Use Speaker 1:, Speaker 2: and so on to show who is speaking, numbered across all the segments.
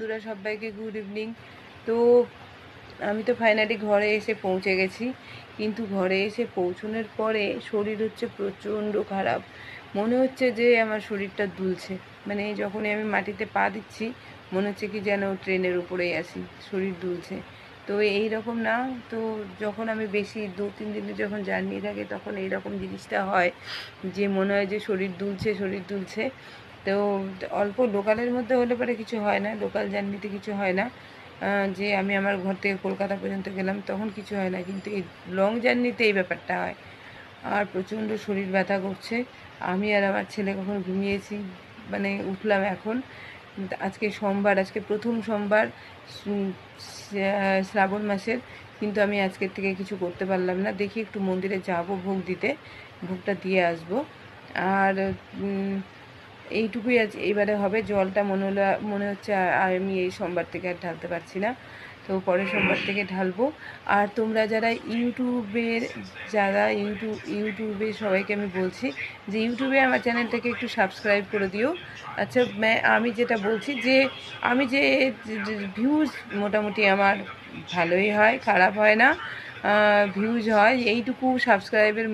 Speaker 1: বন্ধুরা সবাইকে good evening. তো আমি তো ফাইনালি ঘরে এসে পৌঁছে গেছি, কিন্তু ঘরে এসে পৌঁছানোর পরে শরীর হচ্ছে প্রচণ্ড খারাপ। মনে হচ্ছে যে আমার শরীরটা দুলছে, মানে যখনই আমি মাটিতে পা দিচ্ছি মনে হচ্ছে কি যেন ট্রেনের উপরেই আছি, শরীর দুলছে। তো এই রকম না, তো যখন আমি বেশি 2-3 দিনের যখন জার্নি থাকে তখন এই রকম জিনিসটা হয়, যে মনে হয় যে শরীর দুলছে শরীর দুলছে। তো অল্প লোকালের মধ্যে হলে পরে কিছু হয় না, লোকাল জার্নিতে কিছু হয় না, যে আমি আমার ঘর থেকে কলকাতা পর্যন্ত গেলাম তখন কিছু হয় না, কিন্তু এই লং জার্নিতে এই ব্যাপারটা হয়। আর প্রচণ্ড শরীর ব্যথা করছে। আমি আর আমার ছেলে কখন ঘুমিয়েছি, মানে উঠলাম এখন। আজকে সোমবার, আজকে প্রথম সোমবার শ্রাবণ মাসের, কিন্তু আমি আজকের থেকে কিছু করতে পারলাম না। দেখি একটু মন্দিরে যাব ভোগ দিতে, ভোগটা দিয়ে আসবো। আর এইটুকুই আজ এইবারে হবে। জলটা মনে হচ্ছে আমি এই সোমবার থেকে আর ঢালতে পারছি না, তো পরের সোমবার থেকে ঢালবো। আর তোমরা যারা ইউটিউবে সবাইকে আমি বলছি যে ইউটিউবে আমার চ্যানেলটাকে একটু সাবস্ক্রাইব করে দিও। আচ্ছা, আমি যেটা বলছি যে আমি যে ভিউজ মোটামুটি আমার ভালোই হয়, খারাপ হয় না, ভিউজ হয় এইটুকু, সাবস্ক্রাইবের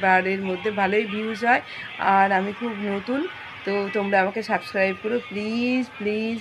Speaker 1: বারের মধ্যে ভালোই ভিউজ হয়। আর আমি খুব নতুন, তো তোমরা আমাকে সাবস্ক্রাইব করো প্লিজ প্লিজ।